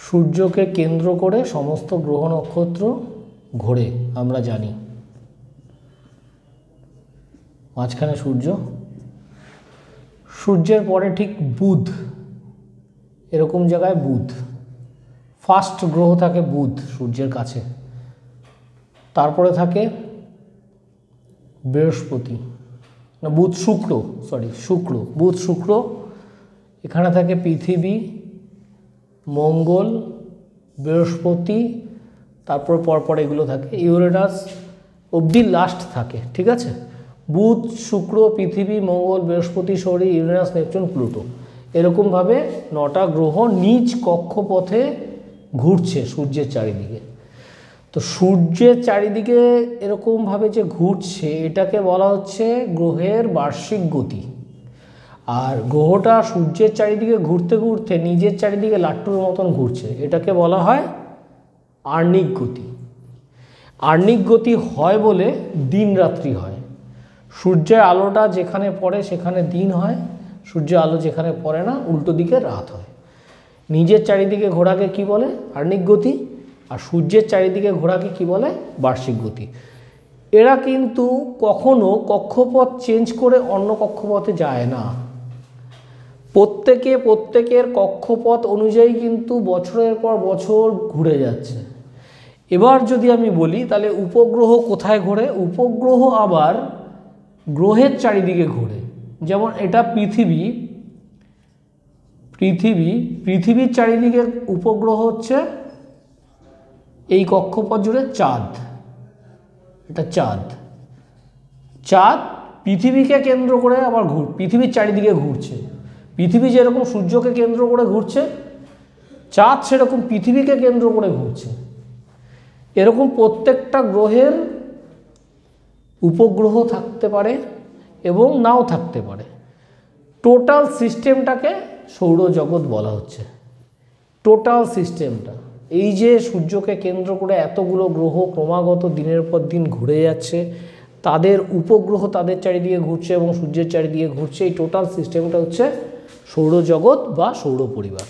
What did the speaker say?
সূর্যকে কেন্দ্র করে সমস্ত গ্রহ নক্ষত্র ঘোরে আমরা জানি। মাঝখানে সূর্য, সূর্যের পরে ঠিক বুধ, এরকম জায়গায় বুধ ফার্স্ট গ্রহ থাকে, বুধ সূর্যের কাছে। তারপরে থাকে বৃহস্পতি, না বুধ শুক্র, সরি শুক্র, বুধ শুক্র। এখানে থাকে পৃথিবী, মঙ্গল, বৃহস্পতি, তারপর পরপর এগুলো থাকে, ইউরেনাস অবধি লাস্ট থাকে, ঠিক আছে। বুধ শুক্র পৃথিবী মঙ্গল বৃহস্পতি শনি ইউরেনাস নেপচুন প্লুটো, এরকমভাবে 9টা গ্রহ নিজ কক্ষপথে ঘুরছে সূর্যের চারিদিকে। তো সূর্যের চারিদিকে এরকমভাবে যে ঘুরছে এটাকে বলা হচ্ছে গ্রহের বার্ষিক গতি। আর গ্রহটা সূর্যের চারিদিকে ঘুরতে ঘুরতে নিজের চারিদিকে লাট্টুর মতন ঘুরছে, এটাকে বলা হয় আর্নিক গতি। আর্নিক গতি হয় বলে দিন রাত্রি হয়। সূর্যের আলোটা যেখানে পড়ে সেখানে দিন হয়, সূর্যের আলো যেখানে পড়ে না উল্টো দিকে রাত হয়। নিজের চারিদিকে ঘোরাকে কি বলে? আর্নিক গতি। আর সূর্যের চারিদিকে ঘোরাকে কি বলে? বার্ষিক গতি। এরা কিন্তু কখনো কক্ষপথ চেঞ্জ করে অন্য কক্ষপথে যায় না, প্রত্যেকের কক্ষপথ অনুযায়ী কিন্তু বছরের পর বছর ঘুরে যাচ্ছে। এবার যদি আমি বলি তাহলে উপগ্রহ কোথায় ঘোরে? উপগ্রহ আবার গ্রহের চারিদিকে ঘোরে। যেমন এটা পৃথিবীর চারিদিকে উপগ্রহ হচ্ছে এই কক্ষপথ জুড়ে চাঁদ, এটা চাঁদ পৃথিবীকে কেন্দ্র করে আবার পৃথিবীর চারিদিকে ঘুরছে। পৃথিবী যেরকম সূর্যকে কেন্দ্র করে ঘুরছে, চাঁদ সেরকম পৃথিবীকে কেন্দ্র করে ঘুরছে। এরকম প্রত্যেকটা গ্রহের উপগ্রহ থাকতে পারে এবং নাও থাকতে পারে। টোটাল সিস্টেমটাকে সৌরজগৎ বলা হচ্ছে। টোটাল সিস্টেমটা, এই যে সূর্যকে কেন্দ্র করে এতগুলো গ্রহ ক্রমাগত দিনের পর দিন ঘুরে যাচ্ছে, তাদের উপগ্রহ তাদের চারিদিকে ঘুরছে এবং সূর্যের চারিদিকে ঘুরছে, এই টোটাল সিস্টেমটা হচ্ছে সৌরজগৎ বা সৌর পরিবার।